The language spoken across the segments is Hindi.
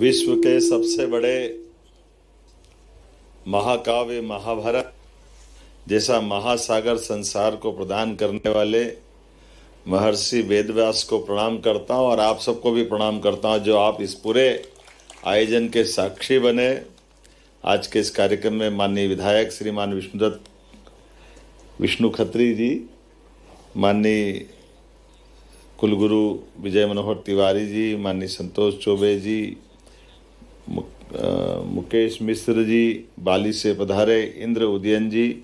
विश्व के सबसे बड़े महाकाव्य महाभारत जैसा महासागर संसार को प्रदान करने वाले महर्षि वेदव्यास को प्रणाम करता हूं और आप सबको भी प्रणाम करता हूं जो आप इस पूरे आयोजन के साक्षी बने। आज के इस कार्यक्रम में माननीय विधायक श्रीमान विष्णु खत्री जी, माननीय कुलगुरु विजय मनोहर तिवारी जी, माननीय संतोष चौबे जी, मुकेश मिश्र जी, बाली से पधारे इंद्र उदयन जी,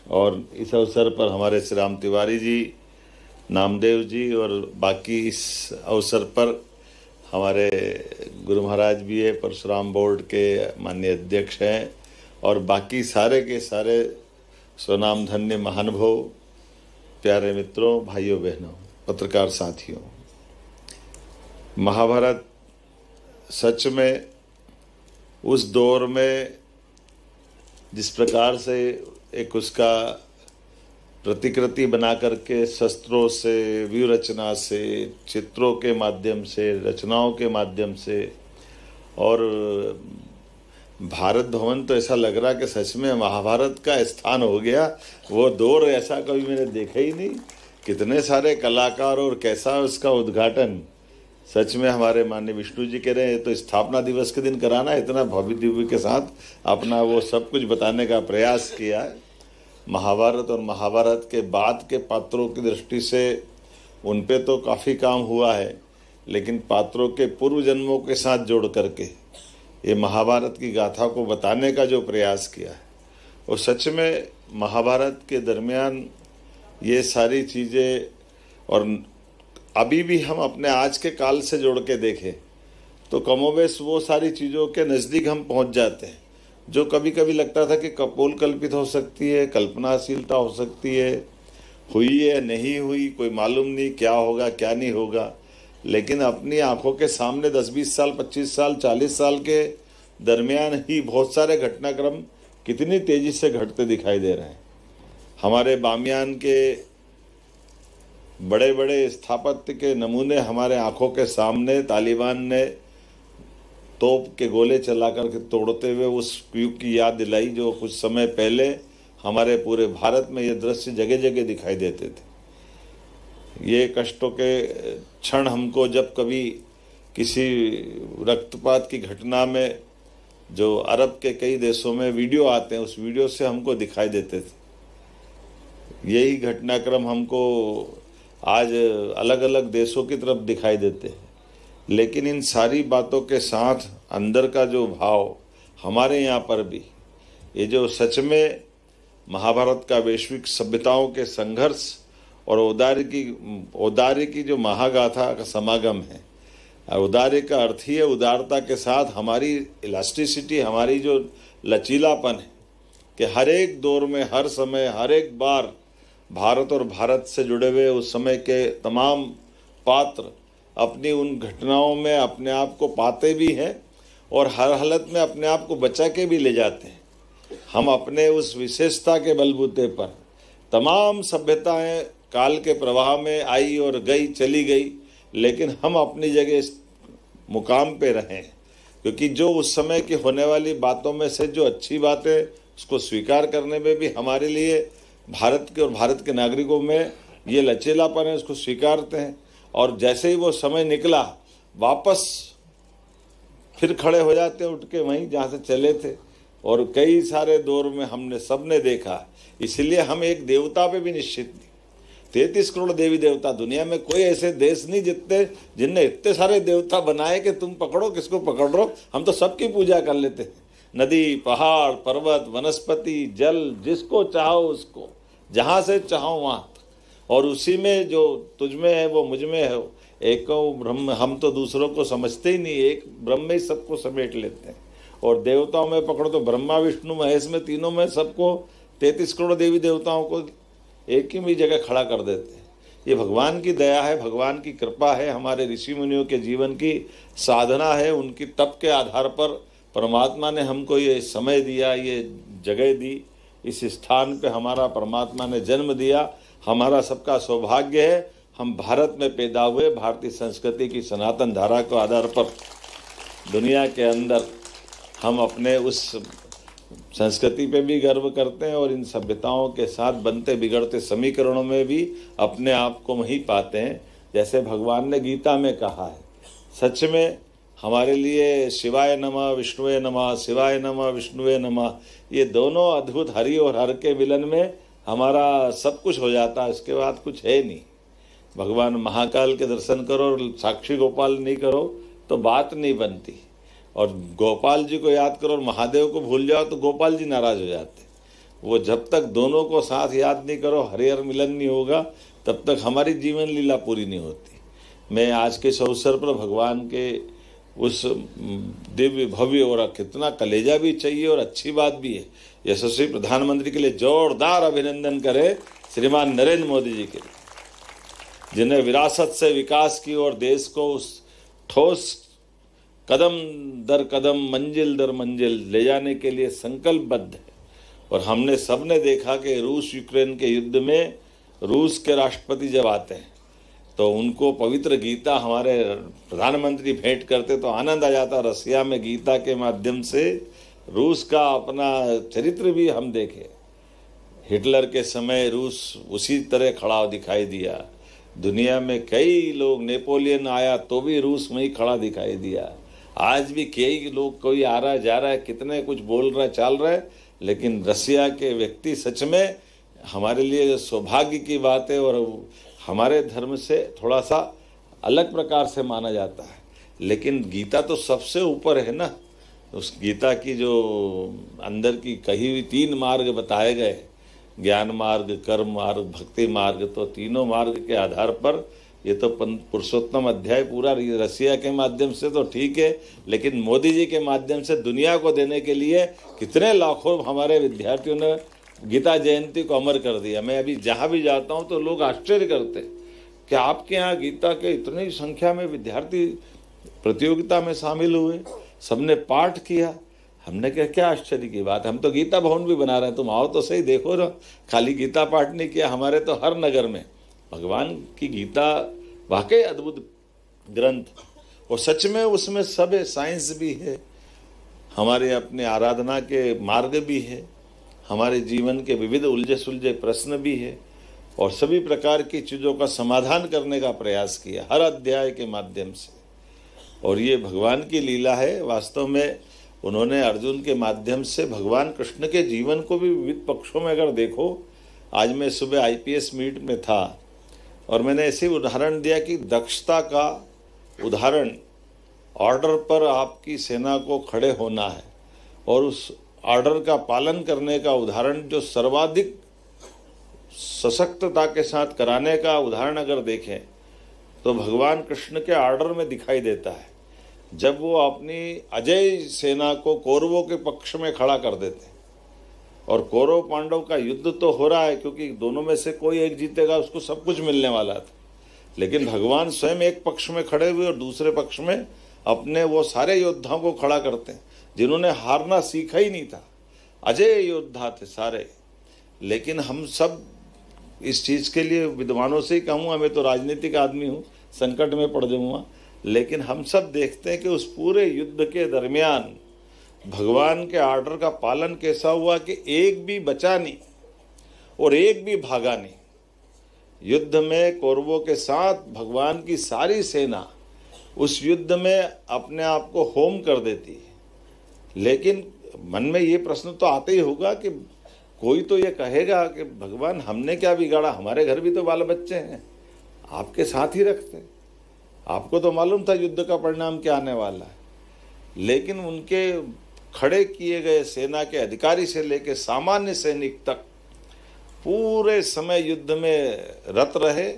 और इस अवसर पर हमारे श्री राम तिवारी जी, नामदेव जी, और बाकी इस अवसर पर हमारे गुरु महाराज भी है, परशुराम बोर्ड के माननीय अध्यक्ष हैं, और बाकी सारे के सारे स्वनाम धन्य महानुभाव, प्यारे मित्रों, भाइयों बहनों, पत्रकार साथियों। महाभारत सच में उस दौर में जिस प्रकार से एक उसका प्रतिकृति बना करके शस्त्रों से, व्यूह रचना से, चित्रों के माध्यम से, रचनाओं के माध्यम से, और भारत भवन तो ऐसा लग रहा कि सच में महाभारत का स्थान हो गया। वो दौर ऐसा कभी मैंने देखा ही नहीं। कितने सारे कलाकार और कैसा उसका उद्घाटन। सच में हमारे माननीय विष्णु जी कह रहे हैं तो स्थापना दिवस के दिन कराना, इतना भव्य दिव्य के साथ अपना वो सब कुछ बताने का प्रयास किया है। महाभारत और महाभारत के बाद के पात्रों की दृष्टि से उन पे तो काफ़ी काम हुआ है, लेकिन पात्रों के पूर्व जन्मों के साथ जोड़ करके ये महाभारत की गाथा को बताने का जो प्रयास किया है, और सच में महाभारत के दरमियान ये सारी चीज़ें, और अभी भी हम अपने आज के काल से जोड़ के देखें तो कमोबेश वो सारी चीज़ों के नज़दीक हम पहुंच जाते हैं जो कभी कभी लगता था कि कपोल कल्पित हो सकती है, कल्पनाशीलता हो सकती है, हुई है नहीं हुई कोई मालूम नहीं, क्या होगा क्या नहीं होगा। लेकिन अपनी आंखों के सामने 10-20 साल, 25 साल, 40 साल के दरमियान ही बहुत सारे घटनाक्रम कितनी तेज़ी से घटते दिखाई दे रहे हैं। हमारे बामियान के बड़े बड़े स्थापत्य के नमूने हमारे आंखों के सामने तालिबान ने तोप के गोले चला कर के तोड़ते हुए उस युग की याद दिलाई जो कुछ समय पहले हमारे पूरे भारत में ये दृश्य जगह जगह दिखाई देते थे। ये कष्टों के क्षण हमको जब कभी किसी रक्तपात की घटना में जो अरब के कई देशों में वीडियो आते हैं, उस वीडियो से हमको दिखाई देते थे। यही घटनाक्रम हमको आज अलग अलग देशों की तरफ दिखाई देते हैं। लेकिन इन सारी बातों के साथ अंदर का जो भाव हमारे यहाँ पर भी, ये जो सच में महाभारत का वैश्विक सभ्यताओं के संघर्ष और औदार्य की जो महागाथा का समागम है। औदार्य का अर्थ ही है उदारता के साथ हमारी इलास्टिसिटी, हमारी जो लचीलापन है कि हर एक दौर में, हर समय, हर एक बार भारत और भारत से जुड़े हुए उस समय के तमाम पात्र अपनी उन घटनाओं में अपने आप को पाते भी हैं और हर हालत में अपने आप को बचा के भी ले जाते हैं। हम अपने उस विशेषता के बलबूते पर तमाम सभ्यताएं काल के प्रवाह में आई और गई, चली गई, लेकिन हम अपनी जगह इस मुकाम पे रहें, क्योंकि जो उस समय की होने वाली बातों में से जो अच्छी बातें उसको स्वीकार करने में भी हमारे लिए भारत के और भारत के नागरिकों में ये लचीलापन है, उसको स्वीकारते हैं। और जैसे ही वो समय निकला वापस फिर खड़े हो जाते हैं, उठ के वहीं जहाँ से चले थे। और कई सारे दौर में हमने सबने देखा, इसलिए हम एक देवता पे भी निश्चित नहीं। 33 करोड़ देवी देवता, दुनिया में कोई ऐसे देश नहीं जिनने इतने सारे देवता बनाए कि तुम पकड़ो किसको पकड़ लो, हम तो सबकी पूजा कर लेते हैं। नदी, पहाड़, पर्वत, वनस्पति, जल, जिसको चाहो उसको, जहाँ से चाहो वहाँ, और उसी में जो तुझ में है वो मुझ में है। एक ब्रह्म, हम तो दूसरों को समझते ही नहीं, एक ब्रह्म में ही सबको समेट लेते हैं। और देवताओं में पकड़ो तो ब्रह्मा विष्णु महेश में, तीनों में सबको 33 करोड़ देवी देवताओं को एक ही भी जगह खड़ा कर देते हैं। ये भगवान की दया है, भगवान की कृपा है, हमारे ऋषि मुनियों के जीवन की साधना है। उनकी तप के आधार पर परमात्मा ने हमको ये समय दिया, ये जगह दी, इस स्थान पे हमारा परमात्मा ने जन्म दिया। हमारा सबका सौभाग्य है हम भारत में पैदा हुए, भारतीय संस्कृति की सनातन धारा के आधार पर दुनिया के अंदर हम अपने उस संस्कृति पे भी गर्व करते हैं और इन सभ्यताओं के साथ बनते बिगड़ते समीकरणों में भी अपने आप को वहीं पाते हैं, जैसे भगवान ने गीता में कहा है। सच में हमारे लिए शिवाय नमः विष्णुवे नमः, शिवाय नमः विष्णुवे नमः, ये दोनों अद्भुत हरि और हर के मिलन में हमारा सब कुछ हो जाता है, इसके बाद कुछ है नहीं। भगवान महाकाल के दर्शन करो और साक्षी गोपाल नहीं करो तो बात नहीं बनती, और गोपाल जी को याद करो और महादेव को भूल जाओ तो गोपाल जी नाराज हो जाते। वो जब तक दोनों को साथ याद नहीं करो, हरिहर मिलन नहीं होगा, तब तक हमारी जीवन लीला पूरी नहीं होती। मैं आज के इस अवसर पर भगवान के उस दिव्य भव्य और कितना कलेजा भी चाहिए और अच्छी बात भी है, यशस्वी प्रधानमंत्री के लिए जोरदार अभिनंदन करें श्रीमान नरेंद्र मोदी जी के लिए, जिन्हें विरासत से विकास की और देश को उस ठोस कदम दर कदम मंजिल दर मंजिल ले जाने के लिए संकल्पबद्ध है। और हमने सबने देखा कि रूस यूक्रेन के युद्ध में रूस के राष्ट्रपति जब आते हैं तो उनको पवित्र गीता हमारे प्रधानमंत्री भेंट करते तो आनंद आ जाता। रसिया में गीता के माध्यम से रूस का अपना चरित्र भी हम देखे। हिटलर के समय रूस उसी तरह खड़ा दिखाई दिया। दुनिया में कई लोग, नेपोलियन आया तो भी रूस में ही खड़ा दिखाई दिया। आज भी कई लोग, कोई आ रहा है जा रहा है, कितने कुछ बोल रहा है चाल रहा है, लेकिन रसिया के व्यक्ति सच में हमारे लिए सौभाग्य की बात है और हमारे धर्म से थोड़ा सा अलग प्रकार से माना जाता है। लेकिन गीता तो सबसे ऊपर है ना। उस गीता की जो अंदर की कही हुई 3 मार्ग बताए गए, ज्ञान मार्ग, कर्म मार्ग, भक्ति मार्ग, तो तीनों मार्ग के आधार पर ये तो पुरुषोत्तम अध्याय पूरा रसिया के माध्यम से तो ठीक है, लेकिन मोदी जी के माध्यम से दुनिया को देने के लिए कितने लाखों हमारे विद्यार्थियों ने गीता जयंती को अमर कर दिया। मैं अभी जहाँ भी जाता हूँ तो लोग आश्चर्य करते कि आपके यहाँ गीता के इतनी संख्या में विद्यार्थी प्रतियोगिता में शामिल हुए, सबने पाठ किया। हमने कहा क्या आश्चर्य की बात है, हम तो गीता भवन भी बना रहे हैं, तुम आओ तो सही, देखो ना। खाली गीता पाठ नहीं किया, हमारे तो हर नगर में भगवान की गीता वाकई अद्भुत ग्रंथ, और सच में उसमें सब है, साइंस भी है, हमारे अपने आराधना के मार्ग भी है, हमारे जीवन के विविध उलझे सुलझे प्रश्न भी है, और सभी प्रकार की चीज़ों का समाधान करने का प्रयास किया हर अध्याय के माध्यम से। और ये भगवान की लीला है। वास्तव में उन्होंने अर्जुन के माध्यम से भगवान कृष्ण के जीवन को भी विविध पक्षों में अगर देखो, आज मैं सुबह IPS मीट में था और मैंने ऐसे उदाहरण दिया कि दक्षता का उदाहरण, ऑर्डर पर आपकी सेना को खड़े होना है और उस ऑर्डर का पालन करने का उदाहरण जो सर्वाधिक सशक्तता के साथ कराने का उदाहरण अगर देखें तो भगवान कृष्ण के ऑर्डर में दिखाई देता है। जब वो अपनी अजय सेना को कौरवों के पक्ष में खड़ा कर देते और कौरव पांडव का युद्ध तो हो रहा है क्योंकि दोनों में से कोई एक जीतेगा, उसको सब कुछ मिलने वाला था, लेकिन भगवान स्वयं एक पक्ष में खड़े हुए और दूसरे पक्ष में अपने वो सारे योद्धाओं को खड़ा करते हैं जिन्होंने हारना सीखा ही नहीं था। अजय योद्धा थे सारे। लेकिन हम सब इस चीज़ के लिए विद्वानों से ही कहूँगा, मैं तो राजनीतिक आदमी हूँ, संकट में पड़ जाऊँगा, लेकिन हम सब देखते हैं कि उस पूरे युद्ध के दरमियान भगवान के आर्डर का पालन कैसा हुआ कि एक भी बचा नहीं और एक भी भागा नहीं। युद्ध में कौरवों के साथ भगवान की सारी सेना उस युद्ध में अपने आप को होम कर देती है। लेकिन मन में ये प्रश्न तो आता ही होगा कि कोई तो ये कहेगा कि भगवान हमने क्या बिगाड़ा, हमारे घर भी तो बाल बच्चे हैं, आपके साथ ही रखते, आपको तो मालूम था युद्ध का परिणाम क्या आने वाला है। लेकिन उनके खड़े किए गए सेना के अधिकारी से लेकर सामान्य सैनिक तक पूरे समय युद्ध में रत रहे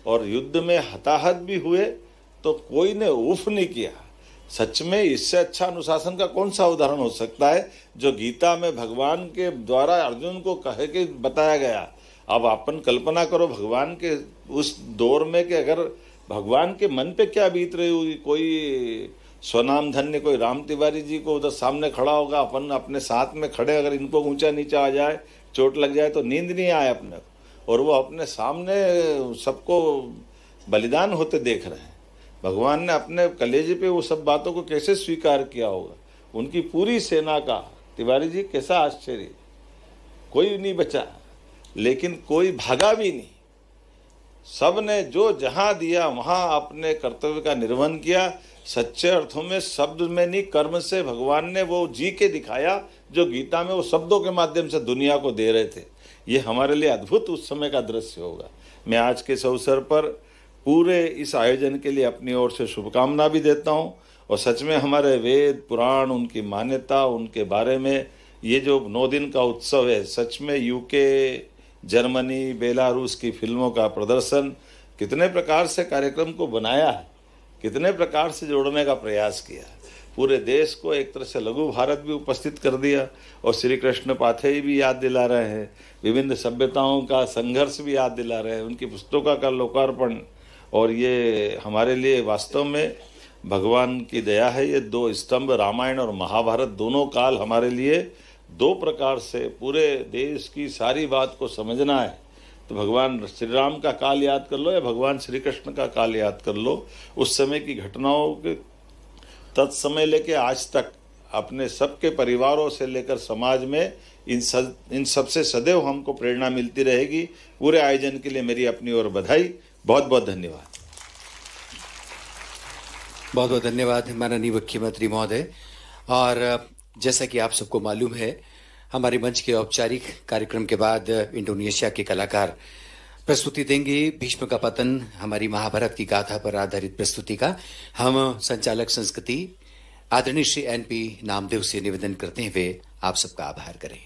और युद्ध में हताहत भी हुए तो कोई ने उफ नहीं किया। सच में इससे अच्छा अनुशासन का कौन सा उदाहरण हो सकता है जो गीता में भगवान के द्वारा अर्जुन को कहे के बताया गया। अब अपन कल्पना करो भगवान के उस दौर में कि अगर भगवान के मन पे क्या बीत रही होगी। कोई स्वनाम धन्य कोई राम तिवारी जी को उधर सामने खड़ा होगा, अपन अपने साथ में खड़े, अगर इनको ऊंचा नीचा आ जाए, चोट लग जाए तो नींद नहीं आए अपने को, और वो अपने सामने सबको बलिदान होते देख रहे हैं। भगवान ने अपने कलेजे पे वो सब बातों को कैसे स्वीकार किया होगा। उनकी पूरी सेना का, तिवारी जी कैसा आश्चर्य, कोई नहीं बचा, लेकिन कोई भागा भी नहीं। सब ने जो जहां दिया वहां अपने कर्तव्य का निर्वहन किया। सच्चे अर्थों में शब्द में नहीं, कर्म से भगवान ने वो जी के दिखाया जो गीता में वो शब्दों के माध्यम से दुनिया को दे रहे थे। ये हमारे लिए अद्भुत उस समय का दृश्य होगा। मैं आज के इस अवसर पर पूरे इस आयोजन के लिए अपनी ओर से शुभकामना भी देता हूँ। और सच में हमारे वेद पुराण, उनकी मान्यता, उनके बारे में ये जो 9 दिन का उत्सव है, सच में यूके, जर्मनी, बेलारूस की फिल्मों का प्रदर्शन, कितने प्रकार से कार्यक्रम को बनाया है, कितने प्रकार से जोड़ने का प्रयास किया। पूरे देश को एक तरह से लघु भारत भी उपस्थित कर दिया। और श्री कृष्ण पाथेय भी याद दिला रहे हैं, विभिन्न सभ्यताओं का संघर्ष भी याद दिला रहे हैं, उनकी पुस्तकों का लोकार्पण। और ये हमारे लिए वास्तव में भगवान की दया है। ये 2 स्तंभ, रामायण और महाभारत, दोनों काल हमारे लिए 2 प्रकार से पूरे देश की सारी बात को समझना है तो भगवान श्री राम का काल याद कर लो या भगवान श्री कृष्ण का काल याद कर लो। उस समय की घटनाओं के तत्समय लेके आज तक अपने सबके परिवारों से लेकर समाज में इन सबसे सदैव हमको प्रेरणा मिलती रहेगी। पूरे आयोजन के लिए मेरी अपनी ओर बधाई। बहुत बहुत धन्यवाद। बहुत बहुत धन्यवाद माननीय मुख्यमंत्री महोदय। और जैसा कि आप सबको मालूम है, हमारे मंच के औपचारिक कार्यक्रम के बाद इंडोनेशिया के कलाकार प्रस्तुति देंगे भीष्म का पतन, हमारी महाभारत की गाथा पर आधारित प्रस्तुति का। हम संचालक संस्कृति आदरणीय श्री NP नामदेव से निवेदन करते हुए आप सबका आभार करें।